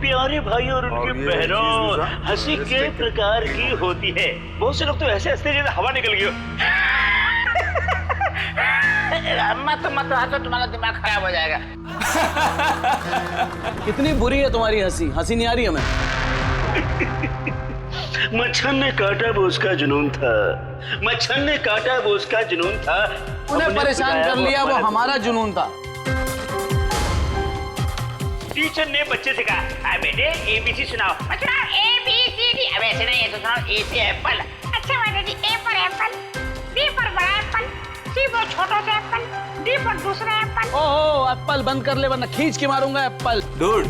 प्यारे भाई और उनकी बहनों, हंसी कई प्रकार की होती है। बहुत से लोग तो ऐसे हंसते जैसे हवा निकल गई हो। मत हंसो, तुम्हारा दिमाग खराब हो जाएगा। कितनी बुरी है तुम्हारी हंसी, हंसी नहीं आ रही हमें। मच्छर ने काटा वो उसका जुनून था, मच्छर ने काटा वो उसका जुनून था, उन्हें परेशान कर लिया वो हमारा जुनून था। टीचर ने बच्चे से कहा, बेटे ABC सुनाओ। बच्चा ABCD, अब ऐसे नहीं, ऐसे सुनाओ। A से एप्पल। अच्छा माता जी, A पर एप्पल, B पर बड़ा एप्पल, C पर छोटा सा एप्पल, D पर दूसरा एप्पल। ओहो, एप्पल बंद कर ले वरना खींच के मारूंगा एप्पल। डूड,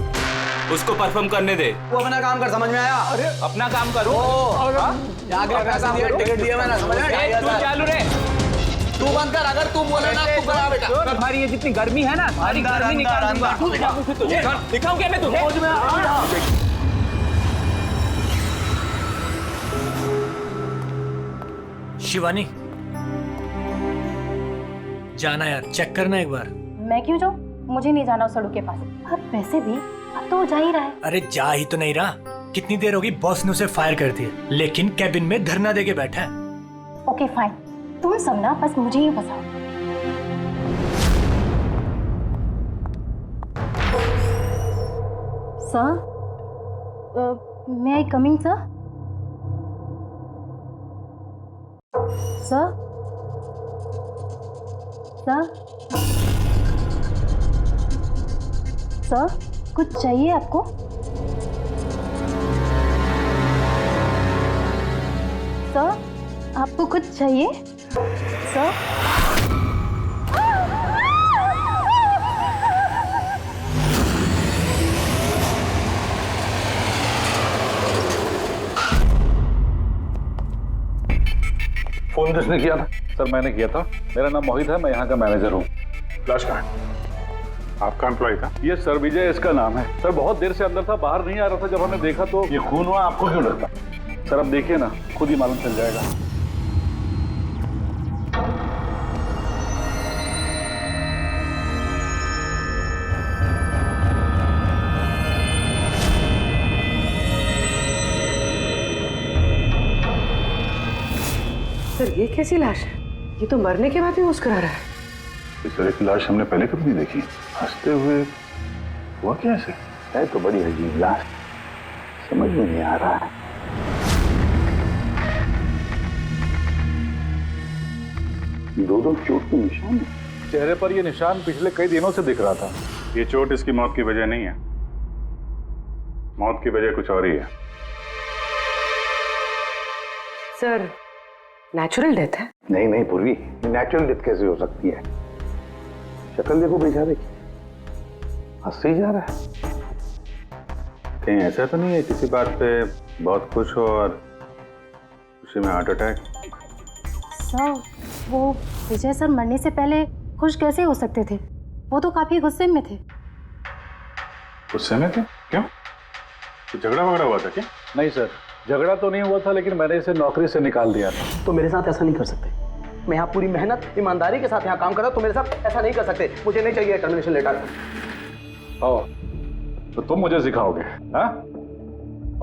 उसको परफॉर्म करने दे। वो अपना काम कर, समझ में आया? अरे अपना काम करो। जाके पैसे दिए, टिकट दिया मैंने, समझ में आया? तू चालू रे, तू बंद कर, अगर तू बोले ना तू करा बेटा। तुम्हारी ये जितनी गर्मी है ना, सारी गर्मी निकाल दूंगा। दिखाऊं क्या मैं तुझे? शिवानी, जाना यार, चेक करना एक बार। मैं क्यों जाऊं? मुझे नहीं जाना उस सड़क के पास। अब वैसे भी अब तो वो जा ही रहा है। अरे जा ही तो नहीं रहा। कितनी देर होगी बॉस ने उसे फायर कर दिया, लेकिन कैबिन में धरना देके बैठा है। ओके फाइन, तुम सब ना बस मुझे ही फंसाओ। Sir, may I coming sir? Sir, sir, sir, कुछ चाहिए आपको? सर, आपको कुछ चाहिए? सर, फोन किसने किया था? सर मैंने किया था। मेरा नाम मोहित है, मैं यहाँ का मैनेजर हूँ। लाश कहाँ है? आपका एम्प्लॉय था? ये सर विजय इसका नाम है। सर बहुत देर से अंदर था, बाहर नहीं आ रहा था। जब हमने देखा तो ये खून हुआ, आपको क्यों लगता? सर अब देखिए ना, खुद ही मालूम चल जाएगा। सर ये कैसी लाश है? ये तो मरने के बाद भी मुस्कुरा रहा है। इस तरह की लाश हमने पहले कभी नहीं देखी। हंसते हुए हुआ कैसे? है तो बड़ी अजीब लाश, समझ में नहीं आ रहा है। दो चोट के निशान है चेहरे पर। ये निशान पिछले कई दिनों से दिख रहा था। ये चोट इसकी मौत की वजह नहीं है, मौत की वजह कुछ और ही है। सर नेचुरल डेथ है? नहीं नहीं पूर्वी, नेचुरल डेथ कैसे हो सकती है? शक्ल देखो बेचारे की, हंसते ही जा रहा है। कहीं ऐसा तो नहीं है किसी बात पे बहुत खुश हो और उसी में हार्ट अटैक? सर, वो विजय सर मरने से पहले खुश कैसे हो सकते थे? वो तो काफी गुस्से में थे। गुस्से में थे? क्यों? तो झगड़ा वगड़ा हुआ था क्या? नहीं सर, झगड़ा तो नहीं हुआ था, लेकिन मैंने इसे नौकरी से निकाल दिया था। तो मेरे साथ ऐसा नहीं कर सकते। मैं यहाँ पूरी मेहनत ईमानदारी के साथ यहाँ काम कर रहा हूँ, तो मेरे साथ ऐसा नहीं कर सकते। मुझे नहीं चाहिए टर्मिनेशन लेटर। आओ, तो तुम मुझे सिखाओगे? हाँ,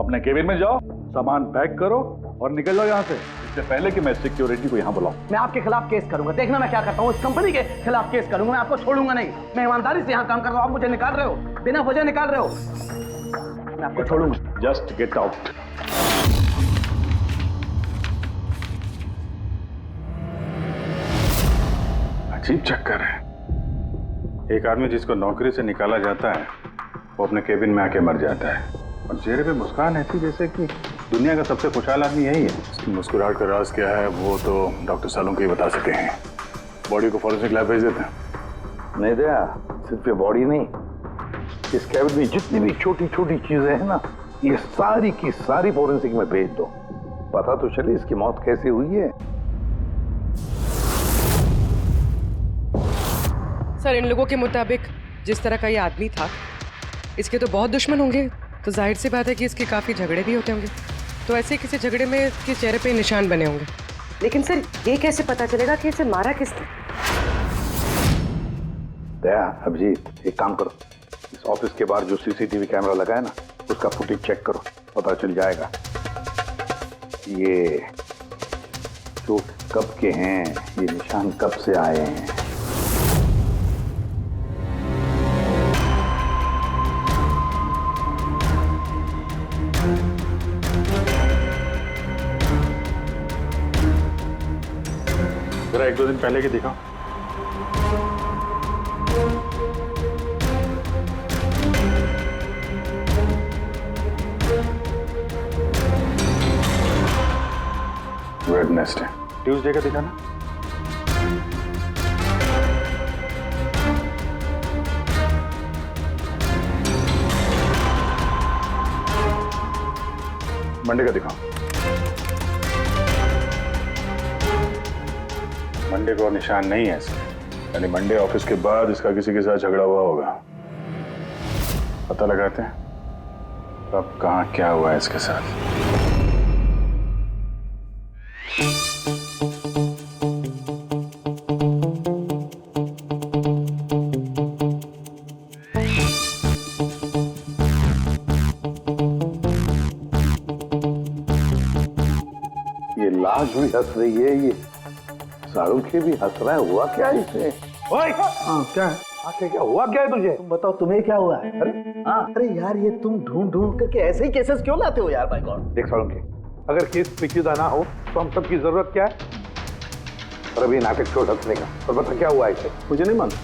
अपने केबिन में जाओ, सामान पैक करो और निकल जाओ यहाँ से, इससे पहले कि मैं सिक्योरिटी को यहाँ बुलाऊं। मैं आपके खिलाफ केस करूंगा, देखना मैं क्या करता हूँ। इस कंपनी के खिलाफ केस करूंगा, मैं आपको छोड़ूंगा नहीं। मैं ईमानदारी से यहाँ काम कर रहा हूँ, आप मुझे निकाल रहे हो, बिना वजह निकाल रहे हो। मैं आपको छोड़ूंगा। Just get out. अजीब चक्कर है। एक आदमी जिसको नौकरी से निकाला जाता है वो अपने केबिन में आके मर जाता है और चेहरे पे मुस्कान ऐसी जैसे कि दुनिया का सबसे खुशहाल आदमी यही है। इसकी मुस्कुराहट का राज क्या है वो तो डॉक्टर सालुंके ही बता सके हैं। बॉडी को फॉरेंसिक लैब भेज देते हैं। नहीं दया, सिर्फ ये बॉडी नहीं, इस केबिन में जितनी भी छोटी छोटी चीजें हैं ना, ये सारी की सारी फॉरेंसिक में भेज दो, पता तो चले इसकी मौत कैसे हुई है। सर इन लोगों के मुताबिक जिस तरह का ये आदमी था, इसके तो बहुत दुश्मन होंगे, तो जाहिर सी बात है कि इसके काफी झगड़े भी होते होंगे। तो ऐसे किसी झगड़े में इसके चेहरे पे निशान बने होंगे। लेकिन सर ये कैसे पता चलेगा कि इसे मारा किसने? दया, अभिजीत, एक काम करो, इस ऑफिस के बाहर जो सीसीटीवी कैमरा लगा है ना, उसका फुटेज चेक करो, पता चल जाएगा ये चोट कब के हैं, ये निशान कब से आए हैं। जरा 1-2 दिन पहले की दिखाओ। वेडनेसडे, ट्यूसडे का दिखाना। मंडे का दिखाओ। मंडे को निशान नहीं है इसके, यानी मंडे ऑफिस के बाद इसका किसी के साथ झगड़ा हुआ होगा। पता लगाते हैं अब कहाँ क्या हुआ है इसके साथ। ये लाश भी हंस रही है, ये शाहरुख भी हंस रहा है। हुआ क्या है इसे? ओए! हाँ, क्या है? क्या हुआ क्या है तुझे? तुम बताओ तुम्हें क्या हुआ है? अरे यार ये तुम ढूंढ ढूंढ करके ऐसे ही केसेस क्यों लाते हो यार? By God. देख शाहरुख, अगर केस पेचीदा ना हो तो हम सबकी जरूरत क्या है? और अभी नाटक छोड़ हंसने का। और बता क्या हुआ इसे? मुझे नहीं मालूम।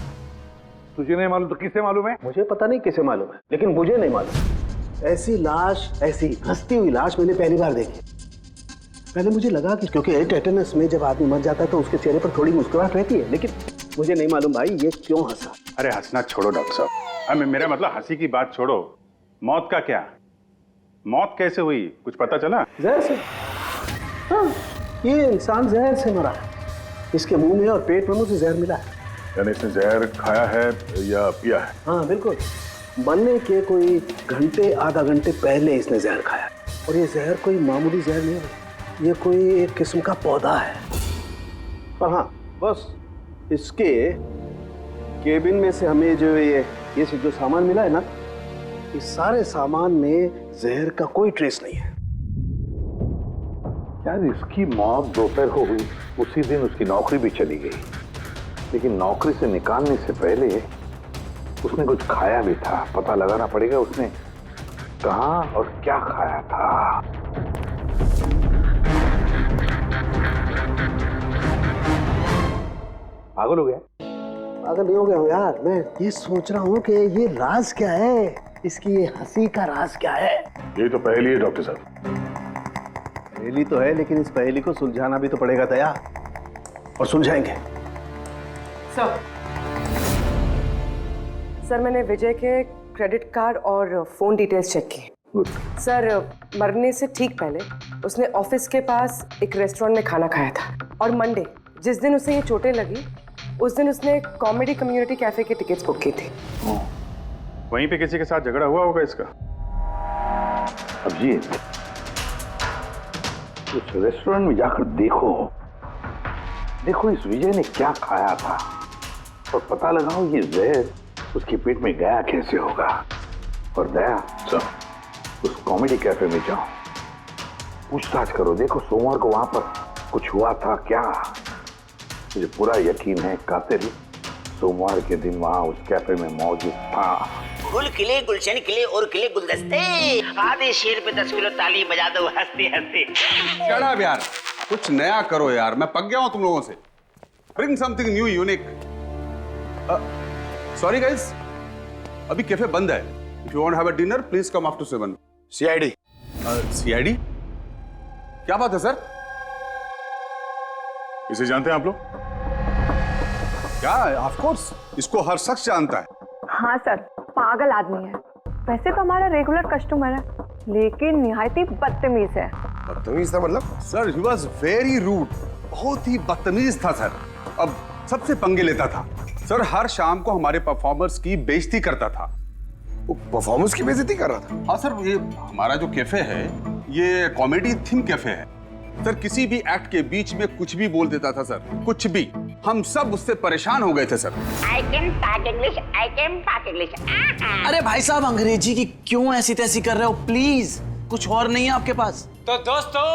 तुझे नहीं मालूम तो किसे मालूम है? मुझे पता नहीं किसे मालूम है, लेकिन मुझे नहीं मालूम। ऐसी लाश, ऐसी हंसती हुई लाश मैंने पहली बार देखी। पहले मुझे लगा कि क्योंकि टेटेनस में जब आदमी मर जाता है तो उसके चेहरे पर थोड़ी मुस्कुराहट रहती है, लेकिन मुझे नहीं मालूम भाई ये क्यों हंसा। अरे हंसना छोड़ो डॉक्टर साहब। अरे मेरा मतलब हंसी की बात छोड़ो, मौत का क्या? मौत कैसे हुई, कुछ पता चला? जहर से। हाँ, ये इंसान जहर से मरा है। इसके मुंह में और पेट में मुझे जहर मिला है। यानी इसने जहर खाया है या पिया है? हाँ बिल्कुल, मरने के कोई घंटे आधा घंटे पहले इसने जहर खाया। और ये जहर कोई मामूली जहर नहीं है, ये कोई एक किस्म का पौधा है। पर हाँ, बस इसके केबिन में से हमें जो ये जो सामान मिला है ना, इस सारे सामान में जहर का कोई ट्रेस नहीं है। यार इसकी मौत दोपहर को हुई, उसी दिन उसकी नौकरी भी चली गई, लेकिन नौकरी से निकालने से पहले उसने कुछ खाया भी था। पता लगाना पड़ेगा उसने कहाँ और क्या खाया था। पागल हो गया? पागल नहीं हो गया हूँ यार, मैं ये सोच रहा हूँ कि ये राज क्या है, इसकी ये हंसी का राज क्या है। ये तो पहेली है डॉक्टर साहब। पहेली तो है, लेकिन इस पहेली को सुलझाना भी तो पड़ेगा दया, और सुलझाएंगे। सर मैंने विजय के क्रेडिट कार्ड और फोन डिटेल्स चेक की। सर मरने से ठीक पहले उसने ऑफिस के पास एक रेस्टोरेंट में खाना खाया था, और मंडे जिस दिन उसे ये चोटें लगी उस दिन उसने कॉमेडी कम्युनिटी कैफे की टिकट्स बुक की थी। वहीं पे किसी के साथ झगड़ा हुआ होगा इसका। अब जी उस रेस्टोरेंट में जाकर देखो इस विजय ने क्या खाया था, और पता लगाओ ये जहर उसके पेट में गया कैसे होगा। और दया उस कॉमेडी कैफे में जाओ, पूछताछ करो, देखो सोमवार को वहां पर कुछ हुआ था क्या। मुझे पूरा यकीन है कातिल सोमवार के दिन वहां उस कैफे में मौजूद था। गुल खिले, गुलशन खिले और खिले गुलदस्ते, आधे शेर पे 10 किलो ताली बजा दो हंसते हंसते। शट अप यार, कुछ नया करो यार, मैं पक गया हूं तुम लोगों से। Bring something new unique. Sorry guys, अभी कैफे बंद है। If you want have a dinner please come after 7। CID. CID? क्या बात है सर? इसे जानते हैं आप लोग? क्या? ऑफ कोर्स, इसको हर शख्स जानता है। हाँ सर, पागल आदमी है। वैसे तो हमारा रेगुलर कस्टमर है, लेकिन निहायती बदतमीज है। बदतमीज था मतलब? Sir he was very rude, बहुत ही बदतमीज था सर। अब सबसे पंगे लेता था सर, हर शाम को हमारे परफॉर्मर्स की बेइज्जती करता था। वो परफॉर्मेंस की बेइज्जती कर रहा था? हाँ सर, ये हमारा जो कैफे है ये कॉमेडी थीम कैफे है सर। किसी भी एक्ट के बीच में कुछ भी बोल देता था सर, कुछ भी। हम सब उससे परेशान हो गए थे sir. I can talk English, I can talk English. अरे भाई साहब अंग्रेजी की क्यों ऐसी तैसी कर रहे हो? प्लीज, कुछ और नहीं है आपके पास? तो दोस्तों,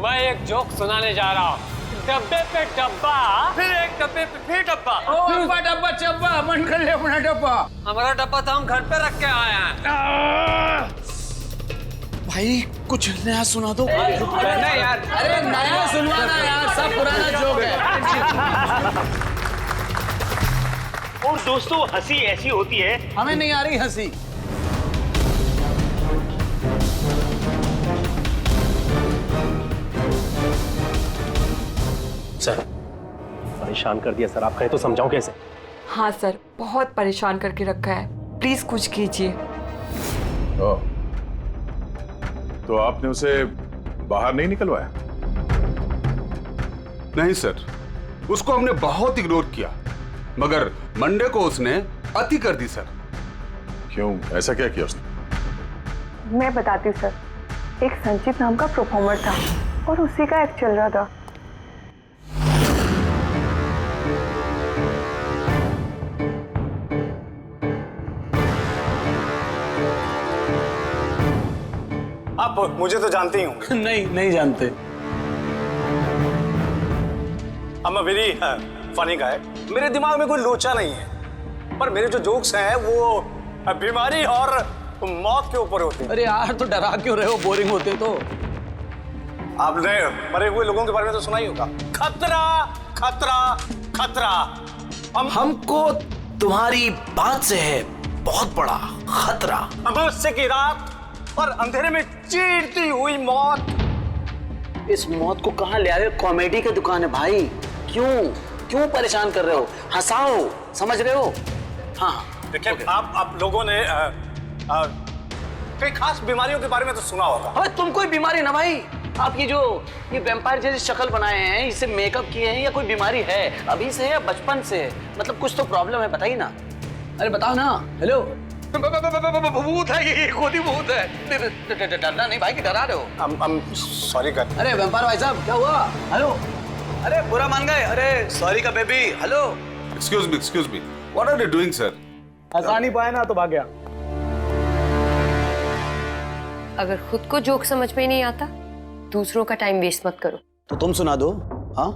मैं एक जोक सुनाने जा रहा हूँ। डब्बे पे डब्बा, फिर एक डब्बे पे फिर डब्बा। डब्बा डब्बा चब्बा, मन कर ले अपना डब्बा। हमारा डब्बा तो हम घर पे रख के आए हैं। भाई कुछ नया सुना दो। नहीं यार, अरे नया सुनवाना यार, सब पुराना जोक है। और दोस्तों, हंसी ऐसी होती है। हमें नहीं आ रही हंसी। सर, परेशान कर दिया सर, आप कहे तो समझाऊं कैसे? हाँ सर, बहुत परेशान करके रखा है, प्लीज कुछ कीजिए। तो आपने उसे बाहर नहीं निकलवाया? नहीं सर, उसको हमने बहुत इग्नोर किया, मगर मंडे को उसने अति कर दी सर। क्यों, ऐसा क्या किया उसने? मैं बताती हूँ सर। एक संचित नाम का परफॉर्मर था और उसी का एक्ट चल रहा था। आप मुझे तो जानते ही होंगे। नहीं जानते। I'm a very funny guy। मेरे दिमाग में कोई लोचा नहीं है, पर मेरे जो जोक्स हैं वो बीमारी और मौत के ऊपर होते हैं। अरे यार, तो डरा क्यों रहे हो? बोरिंग होते तो। आपने मरे हुए लोगों के बारे में तो सुना ही होगा। खतरा खतरा खतरा। हमको तुम्हारी बात से है बहुत बड़ा खतरा। अमावस्या की रात और अंधेरे में चीरती हुई मौत। इस मौत को कहाँ ले आ रहे हो? कॉमेडी की दुकान है भाई। क्यों परेशान कर रहे हो? हंसाओ, समझ रहे हो? हाँ देखिए, आप लोगों ने कई खास बीमारियों के बारे में तो सुना होगा। अबे तुम कोई बीमारी ना भाई। आप ये वैम्पायर जैसी शक्ल बनाए हैं, इससे मेकअप किए हैं, या कोई बीमारी है अभी से या बचपन से? मतलब कुछ तो प्रॉब्लम है, बताइए ना। अरे बताओ ना। हेलो, भूत है ये, खुद ही भूत है। डरना नहीं भाई, कि डरा रहे हो? सॉरी कर। अरे वैम्पायर भाई साहब, क्या हुआ? हेलो, अरे बुरा मान गए? अरे सॉरी का baby. Hello, excuse me, what are you doing sir? हंसा नहीं पाया ना तो भाग गया। अगर खुद को जोक समझ में नहीं आता, दूसरों का टाइम वेस्ट मत करो। तो तुम सुना दो। हाँ,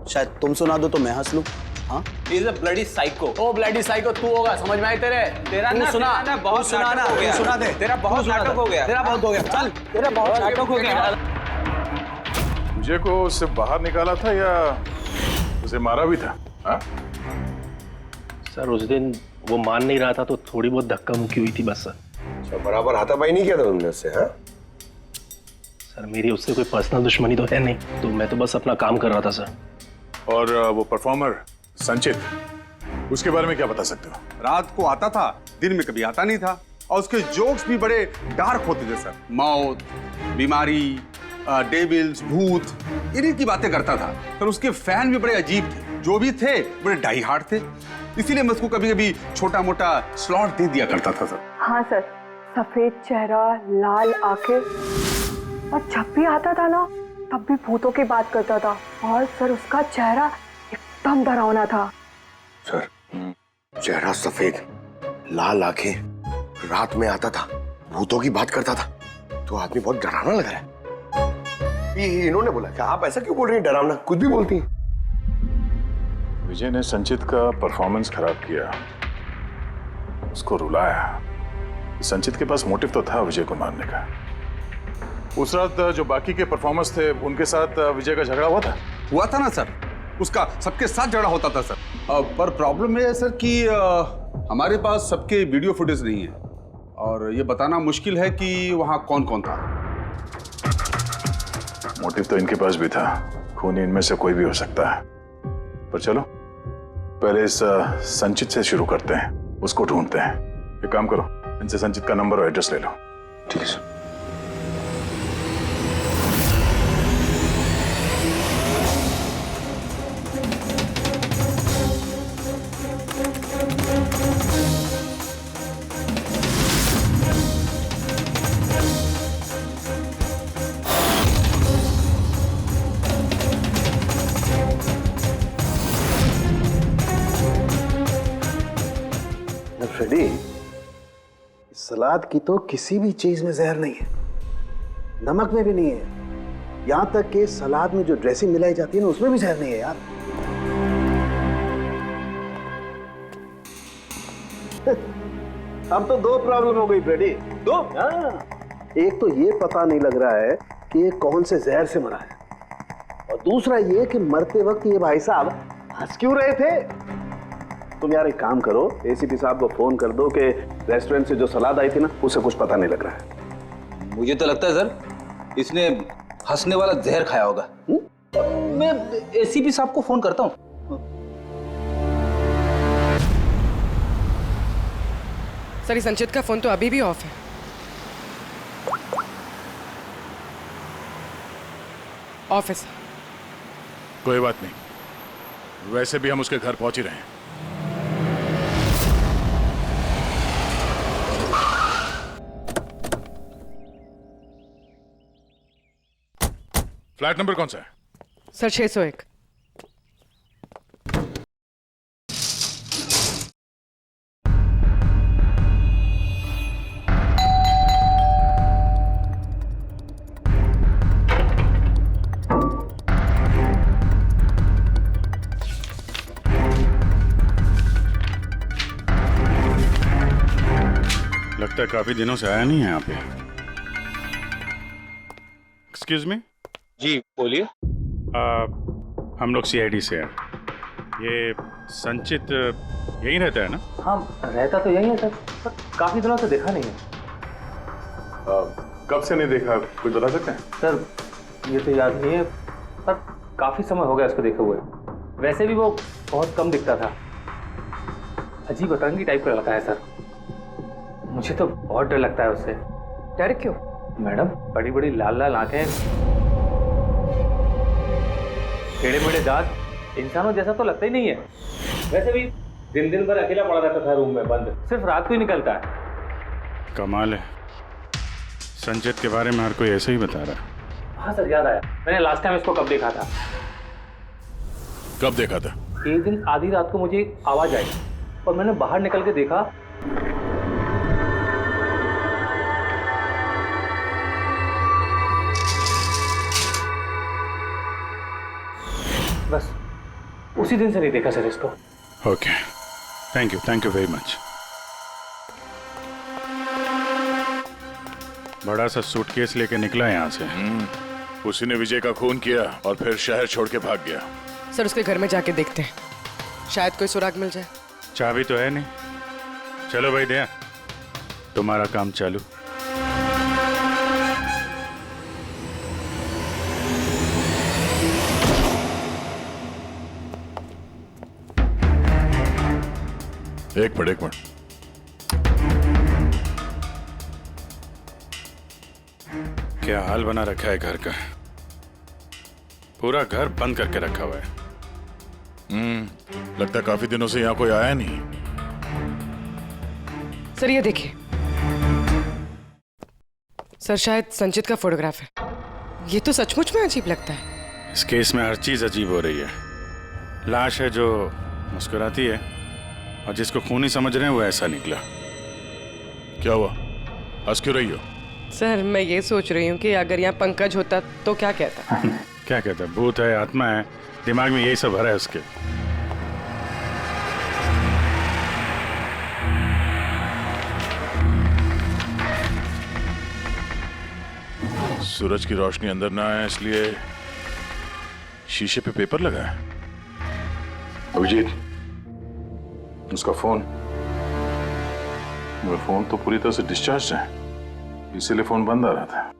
शायद तुम सुना दो तो मैं हंस लूं। हाँ, He's a bloody psycho। Oh bloody psycho तू होगा, समझ में आई तेरे? तेरा ना सुना बहुत सुना ना, नाटक हो गया। सुना दे। तेरा बहुत नाटक हो गया। तेरा बहुत हो गया। चल, तेरा बहुत नाटक हो गया। मुझे को उससे बाहर निकाला था या उसे मारा भी था? हाँ? सर उस दिन वो मान नहीं रहा था तो थोड़ी बहुत धक्का मुक्की हुई थी बस सर। अच्छा, बराबर हाथापाई नहीं किया था तुमने उससे? हाँ सर, मेरी उससे कोई पर्सनल दुश्मनी तो है नहीं, तो मैं तो बस अपना काम कर रहा था सर। और वो परफॉर्मर संचित, उसके बारे में क्या बता सकते हो? रात को आता था, दिन में कभी आता नहीं था, और उसके जोक्स भी बड़े डार्क होते थे सर। मौत, बीमारी, डेविल्स, भूत, इन्हीं की बातें करता था। पर उसके फैन भी बड़े अजीब थे, जो भी थे बड़े डाई हार्ड थे। इसीलिए मैं उसको कभी कभी छोटा मोटा स्लॉट दे दिया करता था सर। हाँ सर, सफेद चेहरा, लाल आंखें, और जब भी आता था ना तब भी भूतों की बात करता था। और सर उसका चेहरा एकदम डरावना था। सर, चेहरा सफेद, लाल आंखें, रात में आता था, भूतों की बात करता था, तो आदमी बहुत डरावना लग रहा है। ये इन्होंने बोला कि आप ऐसा क्यों बोल रही हैं? डरावना कुछ भी बोलती हैं। विजय ने संचित का परफॉर्मेंस खराब किया, उसको रुलाया। संचित के पास मोटिव तो था विजय को मारने का। उस रात जो बाकी के परफॉर्मर्स थे, उनके साथ विजय का झगड़ा हुआ था ना सर। उसका सबके साथ झगड़ा होता था सर। पर प्रॉब्लम ये है सर कि हमारे पास सबके वीडियो फुटेज नहीं है, और ये बताना मुश्किल है कि वहां कौन कौन था। मोटिव तो इनके पास भी था, खून इनमें से कोई भी हो सकता है। पर चलो पहले इस संचित से शुरू करते हैं, उसको ढूंढते हैं। एक काम करो, इनसे संचित का नंबर और एड्रेस ले लो। ठीक है सर। फ्रेडी, सलाद की तो किसी भी चीज में जहर नहीं है, नमक में भी नहीं है, यहां तक कि सलाद में जो ड्रेसिंग मिलाई जाती है ना उसमें भी जहर नहीं है यार। अब तो दो प्रॉब्लम हो गई फ्रेडी, दो। एक तो ये पता नहीं लग रहा है कि ये कौन से जहर से मरा है, और दूसरा ये कि मरते वक्त ये भाई साहब हंस क्यों रहे थे। तुम यार एक काम करो, एसीपी साहब को फोन कर दो कि रेस्टोरेंट से जो सलाद आई थी ना उसे कुछ पता नहीं लग रहा है। मुझे तो लगता है सर इसने हंसने वाला जहर खाया होगा। मैं एसीपी साहब को फोन करता हूँ। सर संचित का फोन तो अभी भी ऑफ है। ऑफिस। कोई बात नहीं, वैसे भी हम उसके घर पहुंच ही रहे हैं। फ्लैट नंबर कौन सा है? सर 601। लगता है काफी दिनों से आया नहीं है यहाँ पे। Excuse me. जी बोलिए। हम लोग सीआईडी से हैं। ये संचित यहीं रहता है ना? हाँ रहता तो यहीं है सर, पर काफी दिनों से देखा नहीं है। कब से नहीं देखा, कुछ बता सकते हैं? सर ये तो याद नहीं है, पर काफी समय हो गया उसको देखे हुए। वैसे भी वो बहुत कम दिखता था, अजीब अतरंगी टाइप का लड़का है सर। मुझे तो बहुत डर लगता है उससे। डर क्यों? मैडम बड़ी बड़ी लाल लाल आंखें, टेढ़े मेढ़े दांत, इंसानों जैसा तो लगता ही नहीं है। वैसे भी दिन दिन भर अकेला पड़ा रहता था रूम में बंद, सिर्फ रात को ही निकलता है। कमाल है, संचित के बारे में हर कोई ऐसे ही बता रहा है। हाँ सर याद आया, मैंने लास्ट टाइम इसको कब देखा था। कब देखा था? एक दिन आधी रात को मुझे आवाज आई और मैंने बाहर निकल के देखा, बस उसी दिन से नहीं देखा सर इसको। Okay, thank you very much. बड़ा सा सूटकेस लेके निकला यहाँ से। उसी ने विजय का खून किया और फिर शहर छोड़ के भाग गया। सर उसके घर में जाके देखते हैं, शायद कोई सुराग मिल जाए। चाबी तो है नहीं। चलो भाई दया, तुम्हारा काम चालू। एक मिनट। क्या हाल बना रखा है घर का, पूरा घर बंद करके रखा हुआ है। लगता है काफी दिनों से यहाँ कोई आया नहीं। सर ये देखिए, सर शायद संचित का फोटोग्राफ है। ये तो सचमुच में अजीब लगता है। इस केस में हर चीज अजीब हो रही है। लाश है जो मुस्कुराती है, और जिसको खूनी समझ रहे हैं वो ऐसा निकला। क्या हुआ, हंस क्यों रही हो? सर मैं ये सोच रही हूँ कि अगर यहाँ पंकज होता तो क्या कहता। क्या कहता है, भूत है, आत्मा है, दिमाग में यही सब भरा है उसके। सूरज की रोशनी अंदर ना आए इसलिए शीशे पे पेपर लगा है। अभिजीत, उसका फोन। मेरा फोन तो पूरी तरह से डिस्चार्ज है, इसीलिए फोन बंद आ रहा था।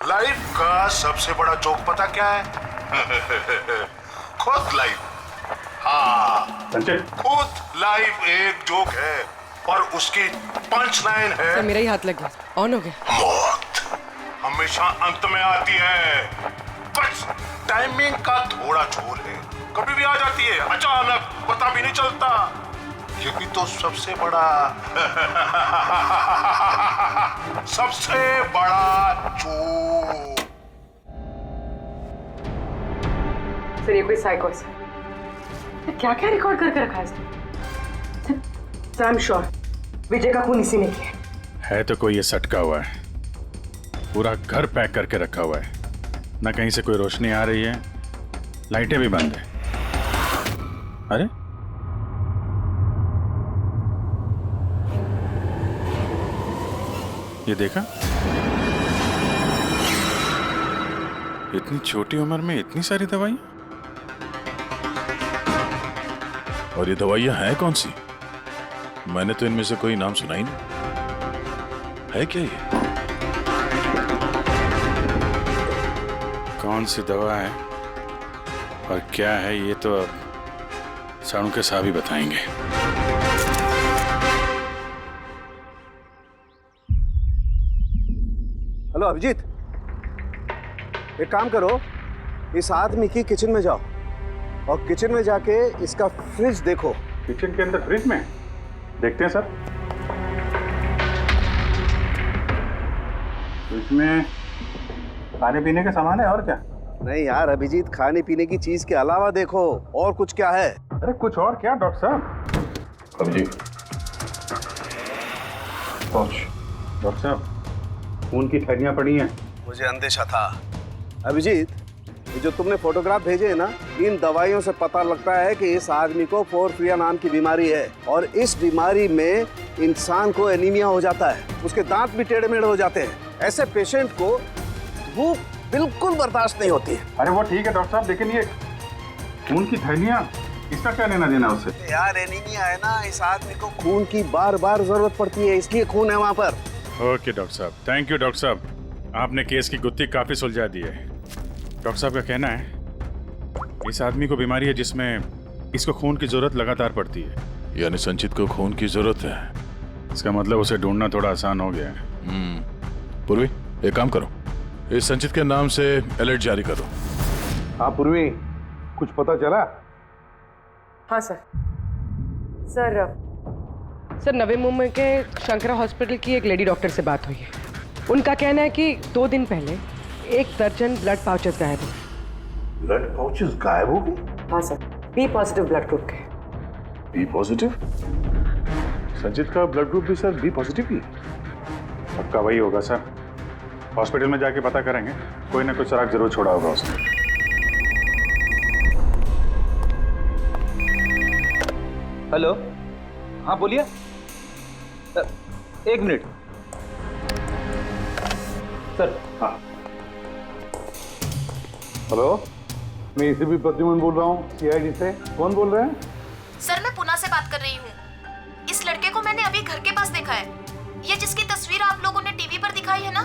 लाइफ का सबसे बड़ा जोक पता क्या है? खुद लाइफ। हाँ संचित, खुद लाइफ एक जोक है और उसकी पंच लाइन है। सर मेरा ही हाथ लग गया, ऑन हो गया। मौत हमेशा अंत में आती है, बस टाइमिंग का थोड़ा झोल है। कभी भी आ जाती है अचानक, पता भी नहीं चलता। यही तो सबसे बड़ा सबसे बड़ा जोक। सर ये कोई साइको है। क्या क्या रिकॉर्ड करके रखा है इसने? सर आई एम श्योर विजय का खून इसी ने किया है तो कोई ये सटका हुआ है, पूरा घर पैक करके रखा हुआ है, ना कहीं से कोई रोशनी आ रही है, लाइटें भी बंद है। अरे ये देखा, इतनी छोटी उम्र में इतनी सारी दवाइयां, और ये दवाइयां हैं कौन सी? मैंने तो इनमें से कोई नाम सुना ही नहीं। है क्या ये? कौन सी दवा है और क्या है ये तो अब साणु के साहब ही बताएंगे। हेलो अभिजीत, एक काम करो, इस आदमी की किचन में जाओ और किचन में जाके इसका फ्रिज देखो। किचन के अंदर फ्रिज में? देखते हैं सर। इसमें खाने पीने का सामान है और क्या? नहीं यार अभिजीत, खाने पीने की चीज के अलावा देखो और कुछ क्या है। अरे कुछ और क्या डॉक्टर साहब? अभिजीत डॉक्टर साहब, खून की थैलियां पड़ी हैं। मुझे अंदेशा था। अभिजीत, ये जो तुमने फोटोग्राफ भेजे हैं ना, इन दवाइयों से पता लगता है कि इस आदमी को पोर्फिरिया नाम की बीमारी है और इस बीमारी में इंसान को एनीमिया हो जाता है, उसके दांत भी टेढ़े मेढ़े हो जाते हैं। ऐसे पेशेंट को भूख बिल्कुल बर्दाश्त नहीं होती है। अरे वो ठीक है डॉक्टर साहब, लेकिन ये खून की थैलियां, इसका क्या लेना देना उससे? यार एनीमिया है ना, इस आदमी को खून की बार बार जरूरत पड़ती है, इसलिए खून है वहाँ पर। ओके डॉक्टर साहब, थैंक यू डॉक्टर साहब, आपने केस की गुत्थी काफी सुलझा दी है। डॉक्टर साहब का कहना है इस आदमी को बीमारी है जिसमें इसको खून की जरूरत लगातार पड़ती है। यानी संचित को खून की जरूरत है। इसका मतलब उसे ढूंढना थोड़ा आसान हो गया है। पूर्वी, एक काम करो, इस संचित के नाम से अलर्ट जारी करो। हाँ पूर्वी, कुछ पता चला? हाँ सर नवी मुंबई के शंकरा हॉस्पिटल की एक लेडी डॉक्टर से बात हुई है। उनका कहना है कि 2 दिन पहले 1 दर्जन ब्लड पाउचेस गायब हुए। ब्लड पाउचेस गायब हो गए? हाँ sir, B positive blood group के। B positive? संचित का ब्लड ग्रुप भी सर बी पॉजिटिव ही? पक्का वही होगा सर, हॉस्पिटल में जाके पता करेंगे, कोई ना कोई सुराग जरूर छोड़ा होगा उसने। हेलो, हाँ बोलिए। 1 मिनट सर। हाँ हेलो, मैं एसीपी प्रद्युमन बोल रहा हूँ, सीआईडी से। कौन बोल रहे हैं? सर मैं पुणे से बात कर रही हूँ। इस लड़के को मैंने अभी घर के पास देखा है। ये जिसकी तस्वीर आप लोगों ने टीवी पर दिखाई है ना,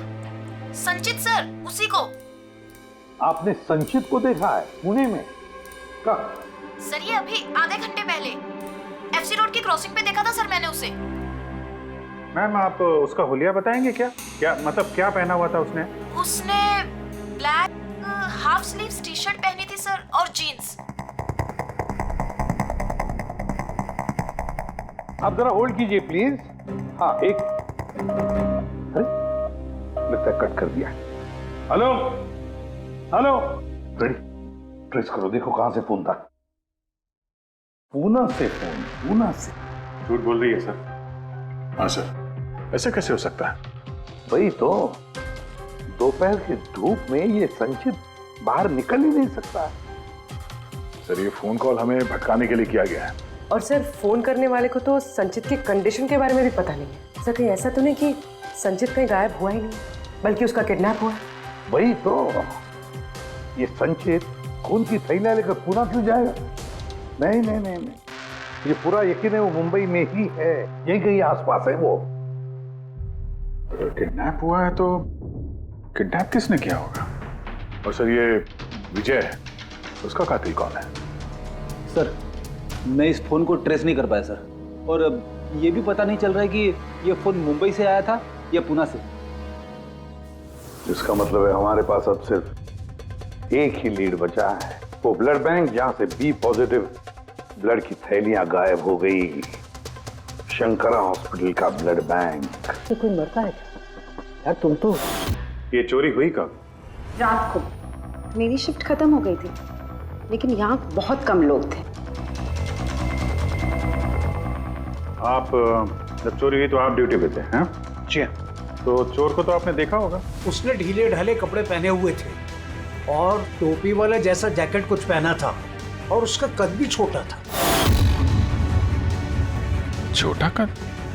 संचित सर, उसी को। आपने संचित को देखा है पुणे में? कब? सर ये अभी आधे घंटे पहले एफसी रोड की क्रॉसिंग पे देखा था सर मैंने उसे। मैम आप उसका हुलिया बताएंगे क्या? क्या मतलब क्या पहना हुआ था उसने? उसने black half sleeves T shirt पहनी थी सर और जीन्स। आप जरा होल्ड कीजिए प्लीज। हाँ एक, अरे लगता है कट कर दिया। हेलो हेलो, रेडी, ट्रेस करो, देखो कहां से फोन था। पूना से फोन, पूना से। झूठ बोल रही है सर। हाँ सर, ऐसे कैसे हो सकता है? वही तो, दोपहर की धूप में ये संचित बाहर निकल ही नहीं सकता। सर ये फोन कॉल हमें भटकाने के लिए किया गया है। और सर फोन करने वाले को तो संचित की कंडीशन के बारे में भी पता नहीं है। सर कहीं ऐसा तो नहीं कि संचित कहीं गायब हुआ ही नहीं, बल्कि उसका किडनैप हुआ? वही तो, ये संचित खून की थैलियां लेकर पूना क्यों जाएगा? नहीं नहीं नहीं नहीं, ये पूरा यकीन है वो मुंबई में ही है, यही कहीं आसपास है वो। किडनैप हुआ है तो किडनैप किसने किया होगा? और सर ये विजय है, उसका कातिल कौन है? सर मैं इस फोन को ट्रेस नहीं कर पाया सर, और ये भी पता नहीं चल रहा है कि ये फोन मुंबई से आया था या पुणे से। इसका मतलब है हमारे पास अब सिर्फ एक ही लीड बचा है, वो ब्लड बैंक जहां से बी पॉजिटिव ब्लड की थैलियां गायब हो गई। शंकरा हॉस्पिटल का ब्लड बैंक। तो कोई मरता है यार? तुम तो। ये चोरी हुई कब? रात को। मेरी शिफ्ट खत्म हो गई थी, लेकिन यहाँ बहुत कम लोग थे। आप जब चोरी हुई तो आप ड्यूटी पे थे, हैं? जी। तो चोर को तो आपने देखा होगा। उसने ढीले ढाले कपड़े पहने हुए थे और टोपी वाला जैसा जैकेट कुछ पहना था और उसका कद भी छोटा था। छोटा कद?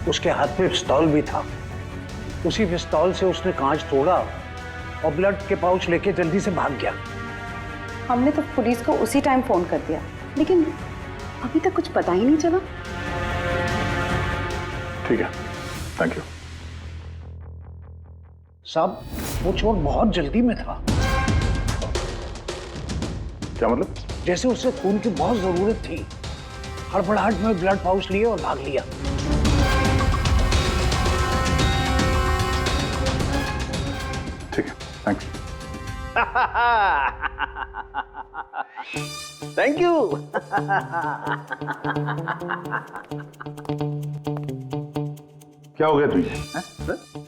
उसके हाथ में पिस्तौल भी था। उसी पिस्तौल से उसने कांच तोड़ा और ब्लड के पाउच लेके जल्दी से भाग गया। हमने तो पुलिस को उसी टाइम फोन कर दिया, लेकिन अभी तक कुछ पता ही नहीं चला। ठीक है, थैंक यू। साहब, वो चोर बहुत जल्दी में था। क्या मतलब? जैसे उसे खून की बहुत जरूरत थी। हड़बड़ाहट में ब्लड पाउच लिए और भाग लिया। ठीक है, थैंक्स। Thank you. क्या हो गया तुझे?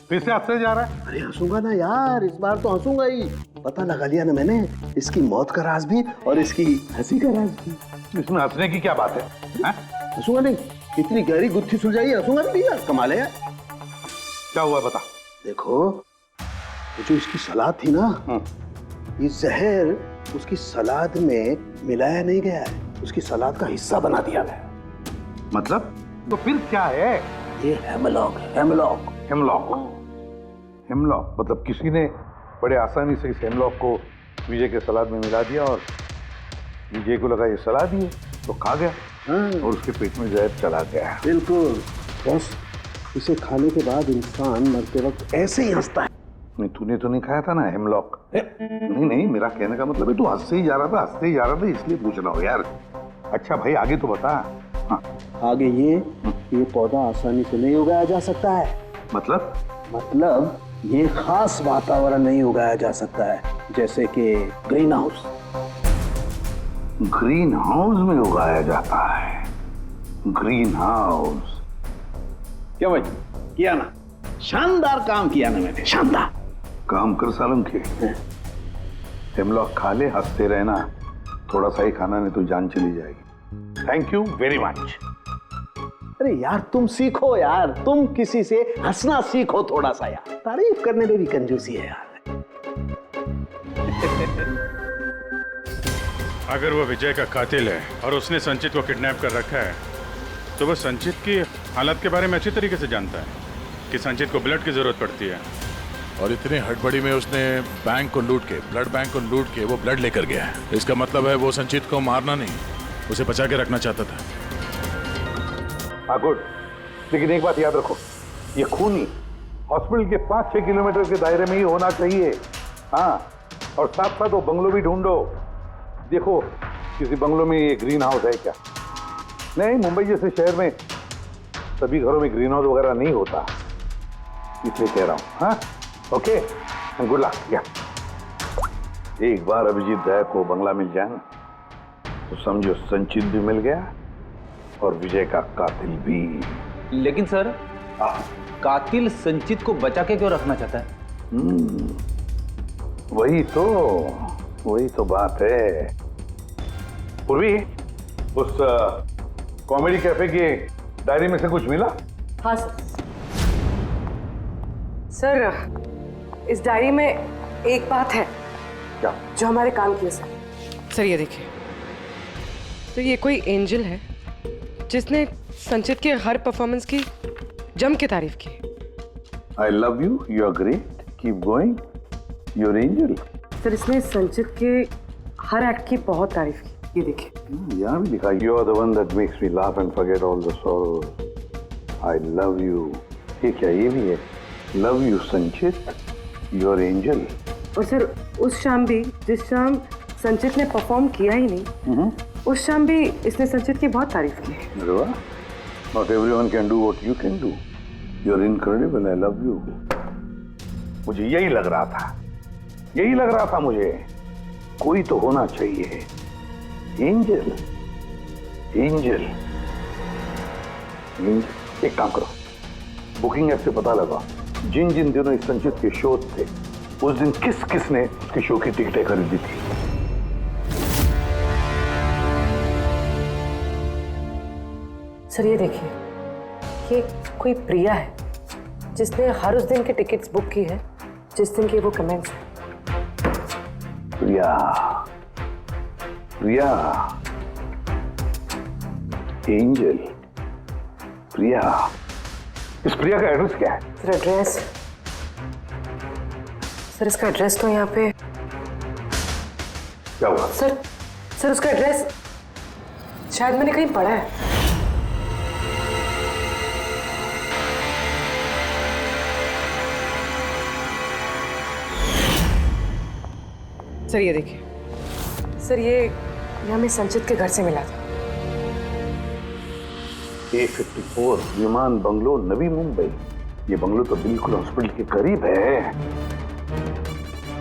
फिर से हंसने जा रहा है? अरे हंसूंगा ना यार, इस बार तो हंसूंगा ही। पता लगा लिया ना मैंने इसकी मौत का राज भी और इसकी हंसी का राज भी। इसमें हंसने की क्या बात है? हंसूंगा नहीं, इतनी गहरी गुत्थी सुलझाई, हंसूंगा नहीं यार, कमाल है यार। क्या हुआ बता। देखो, ये जो इसकी सलाद थी ना, ये जहर उसकी सलाद में मिलाया नहीं गया है, उसकी सलाद का हिस्सा बना दिया गया। मतलब? तो फिर क्या है? ये हेमलॉक, हेमलॉक। हेमलॉक? हेमलॉक मतलब किसी ने बड़े आसानी से इस हेमलॉक को विजय के सलाद में मिला दिया और विजय को लगा ये सलाद ही है तो खा गया और उसके पेट में जहर चला गया। बिल्कुल बस, इसे खाने के बाद इंसान मरते वक्त ऐसे ही हंसता है। नहीं, तूने तो नहीं खाया था ना हेमलॉक? नहीं नहीं, मेरा कहने का मतलब है तू हंसते ही जा रहा था इसलिए पूछ रहा हूँ यार। अच्छा भाई, आगे तो बता। हाँ। आगे ये पौधा आसानी से नहीं उगाया जा सकता है। मतलब ये खास वातावरण नहीं उगाया जा सकता है, जैसे कि ग्रीन हाउस। ग्रीन हाउस में उगाया जाता है? Green house? क्या भाई, किया ना? शानदार काम किया ना मैंने, शानदार काम कर सालम के। हेमलॉक खा ले, हंसते रहना, थोड़ा सा ही खाना नहीं तो जान चली जाएगी। Thank you very much. अरे यार तुम सीखो यार, तुम किसी से हंसना सीखो थोड़ा सा यार, तारीफ करने में भी कंजूसी है यार। अगर वो विजय का कातिल है और उसने संचित को किडनैप कर रखा है तो वो संचित की हालत के बारे में अच्छी तरीके से जानता है कि संचित को ब्लड की जरूरत पड़ती है। और इतनी हड़बड़ी में उसने बैंक को लूट के, ब्लड बैंक को लूट के वो ब्लड लेकर गया है। इसका मतलब है वो संचित को मारना नहीं, उसे बचा के रखना चाहता था। हाँ गुड, लेकिन एक बात याद रखो, ये खूनी हॉस्पिटल के 5-6 किलोमीटर के दायरे में ही होना चाहिए। हाँ, और साथ साथ वो बंगलो भी ढूंढो। देखो किसी बंगलो में ये ग्रीन हाउस है क्या? नहीं, मुंबई जैसे शहर में सभी घरों में ग्रीन हाउस वगैरह नहीं होता, इसलिए कह रहा हूँ। हाँ ओके, गुड लक। या एक बार अभिजीत दया को बंगला मिल जाए ना तो समझो संचित भी मिल गया और विजय का कातिल भी। लेकिन सर, कातिल संचित को बचा के क्यों रखना चाहता है? वही तो बात है। पूर्वी, उस कॉमेडी कैफे की डायरी में से कुछ मिला? हाँ सर, इस डायरी में एक बात है क्या जो हमारे काम की है सर। ये देखिए, तो ये कोई एंजल है जिसने संचित के हर परफॉर्मेंस की जम के तारीफ की। I love you, you are great, keep going, you are angel. Sir, इसने संचित के हर एक्ट की बहुत तारीफ की। ये देखिए, यहाँ भी लिखा, you are the one that makes me laugh and forget all the sorrows, I love you. ये क्या, ये भी है, love you Sanchit, you are angel. और सर, उस शाम भी जिस शाम संचित ने परफॉर्म किया ही नहीं, उस शाम भी इसने संचित की बहुत तारीफ की। अरे वाह, not everyone can do what you can do, you are incredible, I love you. मुझे यही लग रहा था मुझे, कोई तो होना चाहिए, एंजल। एक काम करो, बुकिंग ऐप से पता लगा जिन जिन दिनों इस संचित के शो थे उस दिन किस किस ने उसके शो की टिकटें खरीदी थी। सर ये देखिए, ये कोई प्रिया है जिसने हर उस दिन की टिकट्स बुक की है जिस दिन के वो कमेंट्स हैं। प्रिया, प्रिया, एंजल, प्रिया। इस प्रिया का एड्रेस क्या है? सर एड्रेस, सर इसका एड्रेस तो यहाँ पे क्या हुआ? सर उसका एड्रेस शायद मैंने कहीं पढ़ा है। सर ये देखिए, सर ये हमें संचित के घर से मिला था। A54 विमान बंगलो, नवी मुंबई। ये बंगलो तो बिल्कुल हॉस्पिटल के करीब है।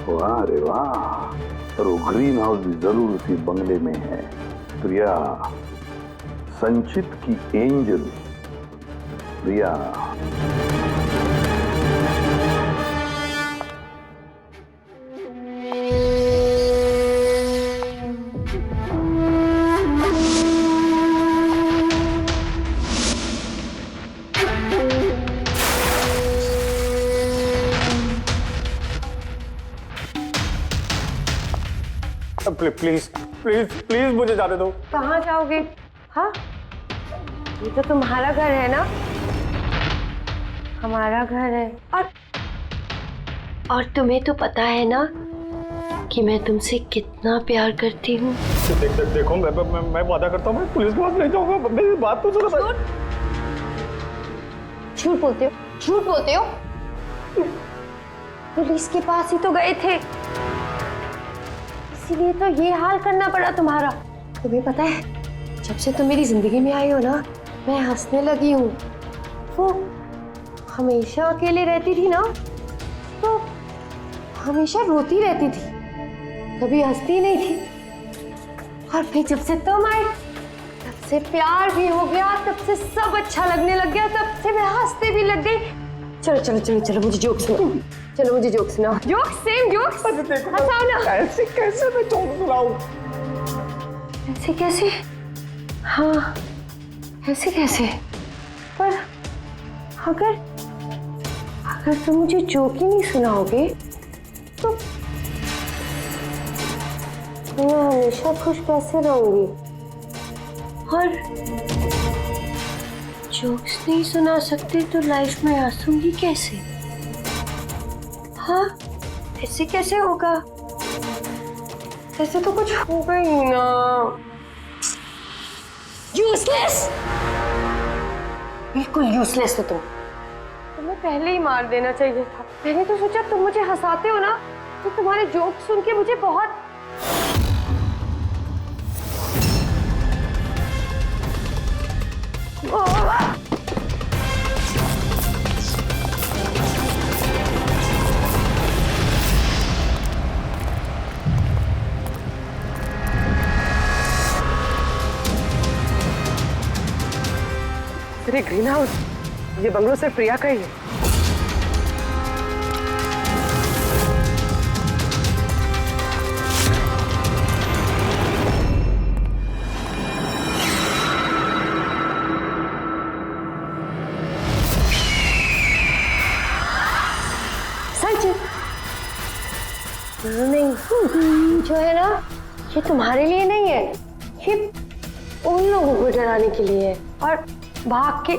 वाह रे वाह, और वो ग्रीन हाउस भी जरूर उसी बंगले में है। प्रिया, संचित की angel Priya. Please please please मुझे जाने दो। कहाँ जाओगे? हाँ, ये तो तुम्हारा घर है ना? हमारा घर है। और तुम्हें तो पता है ना कि मैं तुमसे कितना प्यार करती हूँ। देखो मैं वादा करता हूँ मैं पुलिस के पास नहीं जाऊंगा। मेरी बात तो सुनो। झूठ बोलते हो, झूठ बोलते हो। पुलिस के पास ही तो गए थे, इसीलिए तो ये हाल करना पड़ा तुम्हारा। तुम्हें पता है, जब से तुम मेरी जिंदगी में आई हो ना, मैं हंसने लगी हूँ। वो हमेशा अकेले रहती थी ना, तो हमेशा रोती रहती थी, कभी हंसती नहीं थी। और फिर जब से तुम आई, तब से प्यार भी हो गया, तब से सब अच्छा लगने लग गया, तब से मैं हंसते भी लग गई। चलो चलो चलो चलो, मुझे जोक सुनाओ। चलो मुझे जोक सुनाओ। Joke, same joke. हंसाओ ना। ऐसे कैसे मैं जोक सुनाऊं? ऐसे कैसे? हाँ, ऐसे कैसे? पर अगर तुम मुझे जोक ही नहीं सुनाओगे तो मैं हमेशा खुश कैसे रहूंगी? और जोक्स नहीं सुना सकते तो लाइफ में हंसूंगी कैसे? हाँ, ऐसे कैसे होगा? ऐसे तो कुछ होगा ही ना। यूजलेस, बिल्कुल यूजलेस हो तुम। तुम्हें पहले ही मार देना चाहिए था। मैंने तो सोचा तुम मुझे हंसाते हो ना, तो तुम्हारे जोक सुन के मुझे बहुत ये ग्रीन हाउस, ये बंगलो सिर्फ प्रिया का ही है। नहीं, जो है ना, ये तुम्हारे लिए नहीं है, ये उन लोगों को डराने के लिए है। और भाग के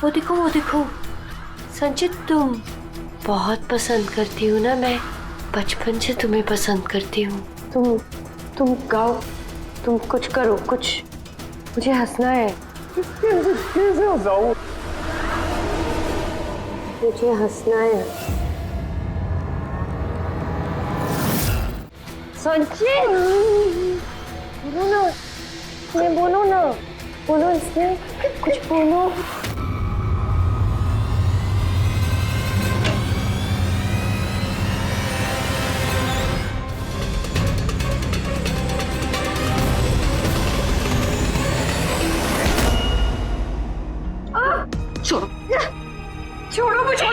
वो देखो संचित, तुम बहुत पसंद करती हो ना, मैं बचपन से तुम्हें पसंद करती हूँ। तुम गाओ, तुम कुछ करो, कुछ, मुझे हंसना है। कैसे हंसाऊं? मुझे हंसना है। संचित, बोलो ना, इसमें बोलो ना, बोलो इसमें, कुछ बोलो। छोड़ो, छोड़ो मुझे,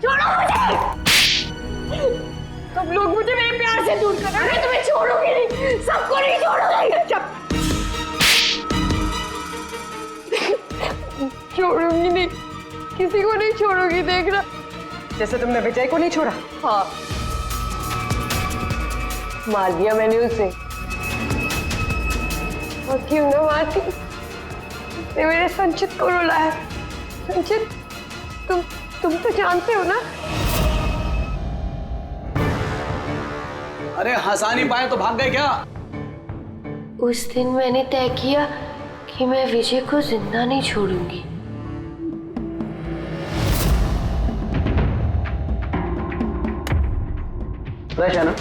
छोड़ो मुझे। सब लोग मुझे मेरे प्यार से दूर कर रहे हैं। मैं तुम्हें छोड़ूंगी नहीं, सबको नहीं छोड़ूंगी। छोड़ूंगी नहीं, किसी को नहीं छोड़ूंगी, देखना। जैसे तुमने विजय को नहीं छोड़ा। हाँ, मार दिया मैंने उसे। और क्यों ना मारती, उसने मेरे संचित को रुलाया। संचित, तुम तो जानते हो ना। अरे हंसा नहीं पाए तो भाग गए क्या? उस दिन मैंने तय किया कि मैं विजय को जिंदा नहीं छोड़ूंगी। फ्रेश है ना?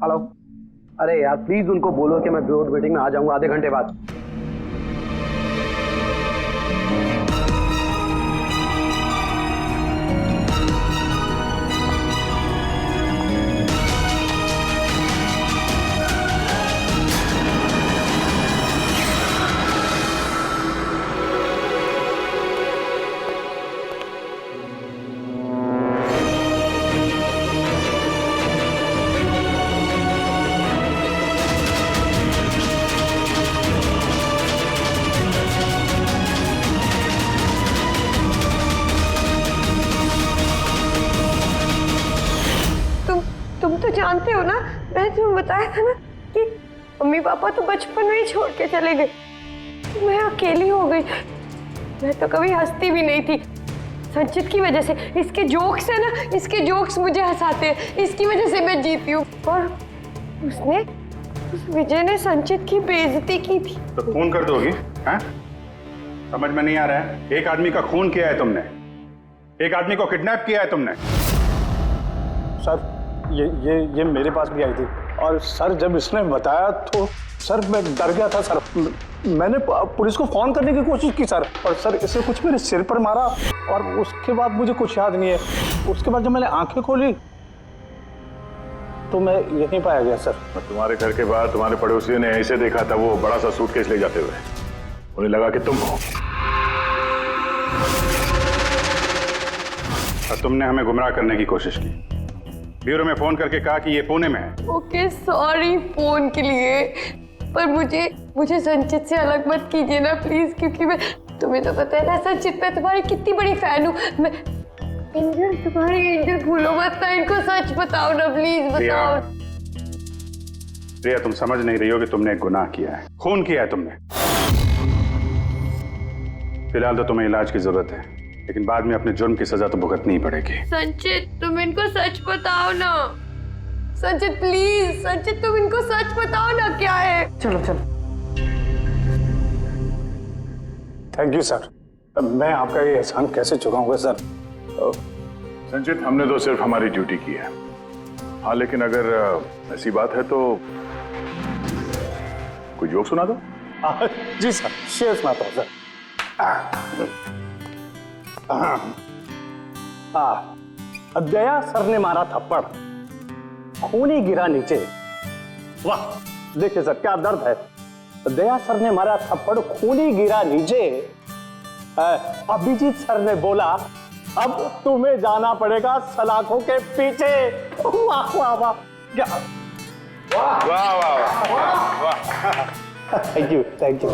हेलो। अरे यार प्लीज उनको बोलो कि मैं बोर्ड मीटिंग में आ जाऊंगा आधे घंटे बाद। तुम तो जानते हो ना, मैंने तुम्हें बताया था ना कि मम्मी पापा तो बचपन में ही छोड़ के चले गए, तो मैं अकेली हो गई। मैं तो कभी हंसती भी नहीं थी, संचित की वजह से। इसके जोक्स है ना, इसके जोक्स मुझे हंसाते हैं, इसकी वजह से मैं जीती हूँ। और उस विजय ने संचित की बेइज्जती की थी। तो खून कर दोगी? हैं? समझ में नहीं आ रहा है? एक आदमी का खून किया है तुमने, एक आदमी को किडनैप किया है तुमने। सर ये मेरे पास भी आई थी, और सर जब इसने बताया तो सर मैं डर गया था सर। मैंने पुलिस को फोन करने की कोशिश की सर, और सर इसने कुछ मेरे सिर पर मारा, और उसके बाद मुझे कुछ याद नहीं है। उसके बाद जब मैंने आंखें खोली तो मैं यहीं पाया गया सर। तुम्हारे घर के बाद तुम्हारे पड़ोसियों ने ऐसे देखा था, वो बड़ा सा सूटकेस ले जाते हुए, उन्हें लगा कि तुम हो। और तुमने हमें गुमराह करने की कोशिश की, ब्यूरो में फोन करके कहा कि ये पुणे में है। ओके सॉरी फोन के लिए, पर मुझे संचित से अलग मत कीजिए ना प्लीज, क्योंकि मैं, तुम्हें तो पता है ना संचित, मैं तुम्हारी कितनी बड़ी फैन हूँ। मैं एंजल, तुम्हारी एंजल भूलो मत ना, इनको सच बताओ ना प्लीज, बताओ। प्रिया तुम समझ नहीं रही हो कि तुमने एक गुनाह किया है, खून किया है तुमने। फिलहाल तो तुम्हें इलाज की जरूरत है, लेकिन बाद में अपने जुर्म की सजा तो भुगतनी ही पड़ेगी। संचित तुम इनको सच बताओ ना, संचित प्लीज, संचित तुम इनको सच बताओ ना क्या है। चलो थैंक यू सर, मैं आपका ये एहसान कैसे चुकाऊंगा सर। संचित, हमने तो सिर्फ हमारी ड्यूटी की है। हाँ, लेकिन अगर ऐसी बात है तो कोई जोक सुना दो। जी सर, शेर सुनाता हूँ सर। दया सर ने मारा थप्पड़, खून ही गिरा नीचे। वाह, देखिए सर क्या दर्द है। दया सर ने मारा थप्पड़, खून ही गिरा नीचे। अभिजीत सर ने बोला, अब तुम्हें जाना पड़ेगा सलाखों के पीछे। वाह वाह वाह, क्या वाह वाह वाह वाह। Thank you.